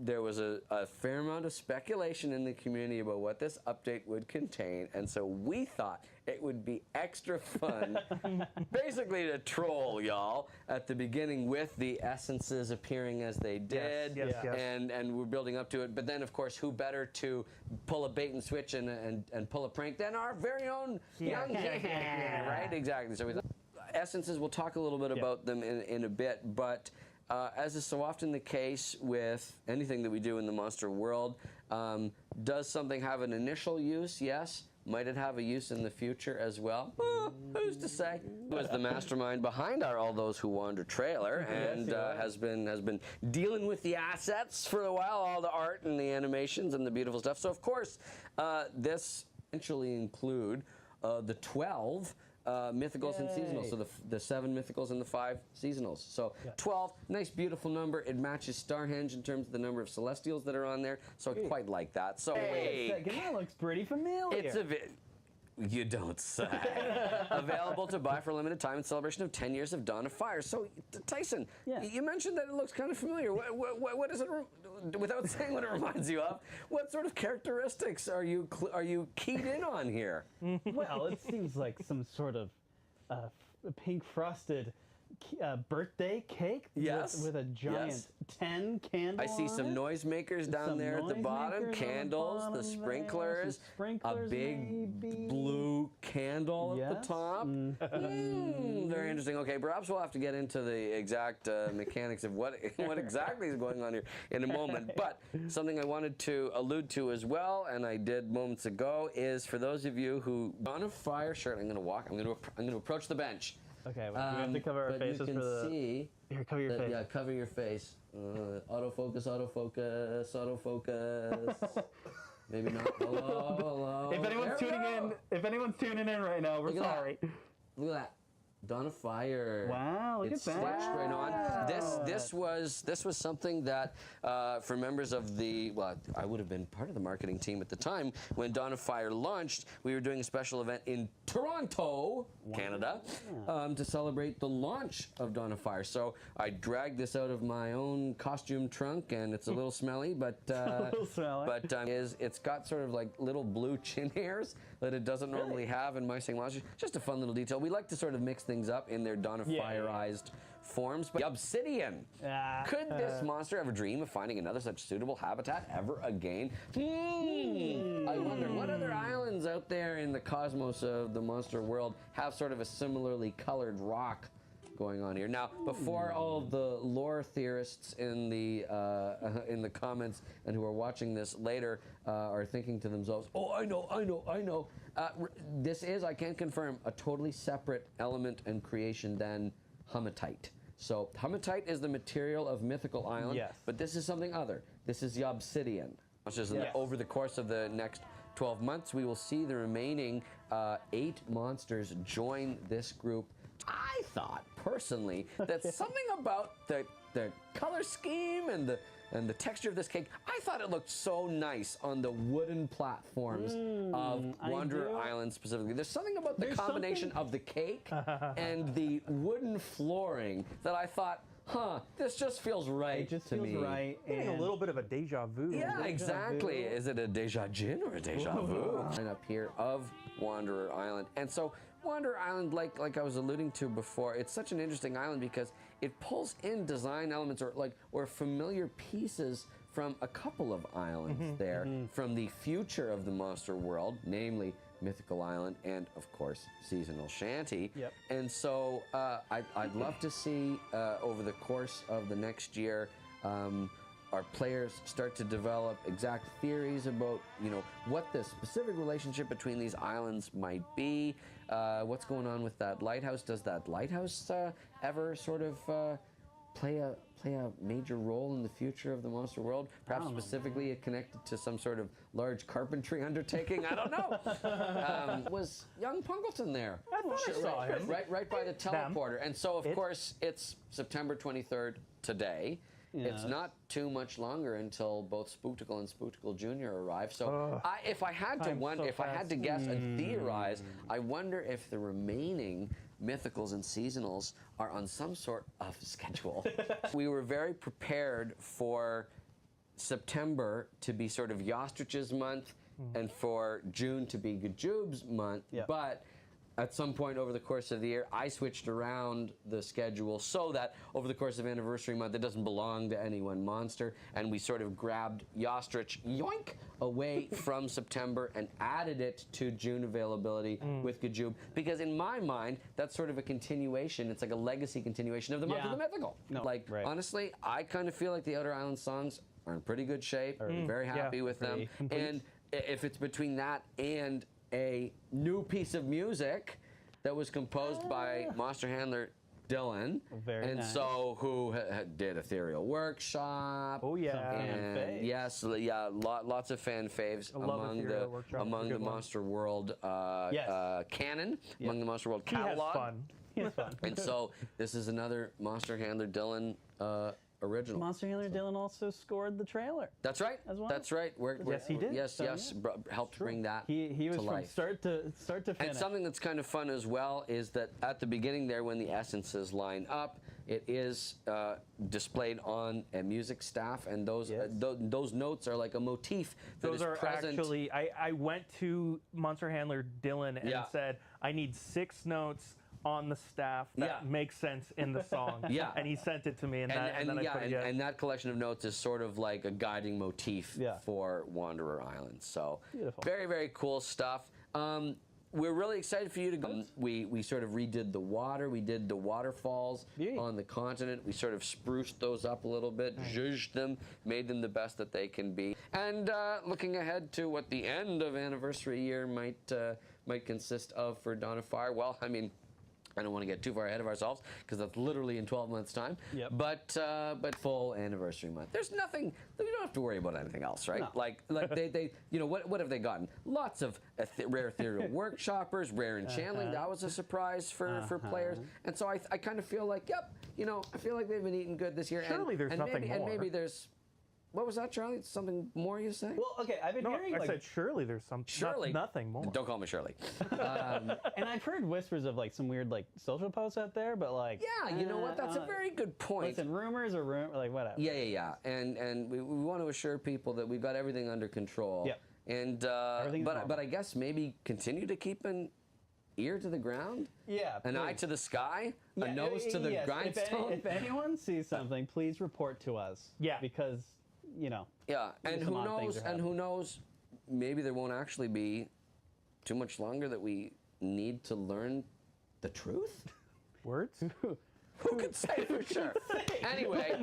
there was a fair amount of speculation in the community about what this update would contain, and so we thought it would be extra fun, basically to troll y'all at the beginning with the essences appearing as they did, Yes. and we're building up to it. But then, of course, who better to pull a bait and switch and pull a prank than our very own young king, right? Exactly. So we thought essences. We'll talk a little bit about them in a bit, but. As is so often the case with anything that we do in the monster world, does something have an initial use? Yes. Might it have a use in the future as well? Who's to say? Was the mastermind behind our All Those Who Wander trailer, and has been dealing with the assets for a while, all the art and the animations and the beautiful stuff. So of course, this eventually include the 12. Mythicals and seasonals, so the 7 mythicals and the 5 seasonals. So 12, nice beautiful number. It matches Starhenge in terms of the number of celestials that are on there, so I quite like that. So Wait a second, that looks pretty familiar. it's you don't say. Available to buy for a limited time in celebration of 10 years of Dawn of Fire. So, Tyson, you mentioned that it looks kind of familiar. What is it, without saying what it reminds you of, what sort of characteristics are you keyed in on here? Well, it seems like some sort of pink frosted birthday cake with a giant 10 candle. I see some noisemakers down there at the bottom, candles, the sprinklers, a big blue candle at the top. Very interesting. Okay, perhaps we'll have to get into the exact mechanics of what exactly is going on here in a moment. But something I wanted to allude to as well, and I did moments ago, is for those of you who Dawn of Fire shirt. I'm going to approach the bench. Okay, well, we have to cover our faces for the. See here, cover your face. Yeah, cover your face. Autofocus, autofocus, autofocus. Maybe not. Hello. If anyone's tuning in right now, we're sorry. Look at that. Dawn of Fire. Wow, look it's at that. Switched right on. This was something that for members of the, well, I would have been part of the marketing team at the time when Dawn of Fire launched. We were doing a special event in Toronto, Canada, to celebrate the launch of Dawn of Fire. So I dragged this out of my own costume trunk, and it's a little smelly, but it's got sort of like little blue chin hairs that it doesn't normally have in Mice Lounge. Just a fun little detail. We like to sort of mix things up in their Dawn of Fireized forms. But the Obsidian. Could this monster ever dream of finding another such suitable habitat ever again? I wonder what other islands out there in the cosmos of the monster world have sort of a similarly colored rock going on here. Now, before all of the lore theorists in the comments and who are watching this later are thinking to themselves, "Oh, I know." This is, I can confirm, a totally separate element and creation than Humatite. So Humatite is the material of Mythical Island, but this is something other. This is the Obsidian. Over the course of the next 12 months, we will see the remaining 8 monsters join this group. I thought, personally, that something about the color scheme and the texture of this cake, I thought it looked so nice on the wooden platforms of Wanderer Island specifically. There's something about the combination of the cake and the wooden flooring that I thought, this just feels right to me. It just feels right. Getting a little bit of a deja vu. Yeah, exactly. Is it a deja gin or a deja vu? And up here of Wanderer Island. And so Wanderer Island, like I was alluding to before, it's such an interesting island because it pulls in design elements or familiar pieces from a couple of islands from the future of the monster world, namely Mythical Island and, of course, Seasonal Shanty. And so I'd love to see over the course of the next year our players start to develop exact theories about, what the specific relationship between these islands might be, what's going on with that lighthouse. Does that lighthouse ever sort of play a major role in the future of the monster world? Perhaps specifically connected to some sort of large carpentry undertaking? I don't know. Was young Punkleton there? I thought I saw him. Right by the teleporter. And so, of course, it's September 23rd today. It's not too much longer until both Spooktical and Spooktical Jr. arrive. So, if I had to guess and theorize, I wonder if the remaining Mythicals and Seasonals are on some sort of schedule. We were very prepared for September to be sort of Yostrich's month and for June to be Gajub's month. Yeah. But at some point over the course of the year, I switched around the schedule so that over the course of Anniversary Month, it doesn't belong to any one monster, and we sort of grabbed Yostrich, yoink, away from September and added it to June availability with Gajub, because in my mind, that's sort of a continuation. It's like a legacy continuation of the Month of Yeah. the Mythical. No, Like, right. honestly, I kind of feel like the Outer Island songs are in pretty good shape. Very happy with them. Pretty complete. And if it's between that and a new piece of music that was composed by monster handler Dylan, Very and nice. so who did Ethereal Workshop. Oh, yeah. Some fan And faves. yes, yeah, lots of fan faves love among Ethereal the Workshop. among Good the one. Monster World Yes. canon, among the Monster World He has catalog. fun. It's fun. And so this is another monster handler Dylan original. Monster Handler Dylan also scored the trailer. That's right. as well? That's right. Yes, he did. Yes, So, yes. Helped bring that He was to from life. start to finish. And something that's kind of fun as well is that at the beginning there, when the essences line up, it is displayed on a music staff, and those Yes. those notes are like a motif that Those is are present. actually, I went to Monster Handler Dylan and Yeah. said, I need 6 notes on the staff that Yeah. make sense in the song. Yeah. And he sent it to me, and, and then I yeah, put it in. and that collection of notes is sort of like a guiding motif Yeah. for Wanderer Island. So Beautiful. very, very cool stuff. We're really excited for you to go. We sort of redid the water. We did the waterfalls Yay. on the continent. We sort of spruced those up a little bit, zhuzhed them, made them the best that they can be. And looking ahead to what the end of Anniversary Year might consist of for Dawn of Fire. Well, I mean, I don't want to get too far ahead of ourselves because that's literally in 12 months' time. Yep. But full Anniversary Month. There's nothing. We don't have to worry about anything else, right? No. Like they you know what have they gotten? Lots of rare ethereal workshoppers, rare enchanting. That was a surprise for players. And so I kind of feel like, yep, you know, I feel like they've been eating good this year. Surely there's nothing maybe, And more. maybe there's. What was that, Charlie? Something more you say? well, okay, I've been No, hearing I like, said, surely there's Shirley. nothing more. Don't call me Shirley. and I've heard whispers of like some weird like social posts out there, but like, Yeah, you know what? That's a very good point. listen, rumors are like whatever. Yeah. And we want to assure people that we've got everything under control. Yep. And Everything's but normal. I guess maybe continue to keep an ear to the ground, Yeah, an eye please. to the sky, a Yeah, nose to the yes, grindstone. If anyone sees something, please report to us. Yeah. because you know. Yeah, and some who odd things knows? are And who knows? Maybe there won't actually be too much longer that we need to learn the truth. Words? Who could say for sure? Anyway.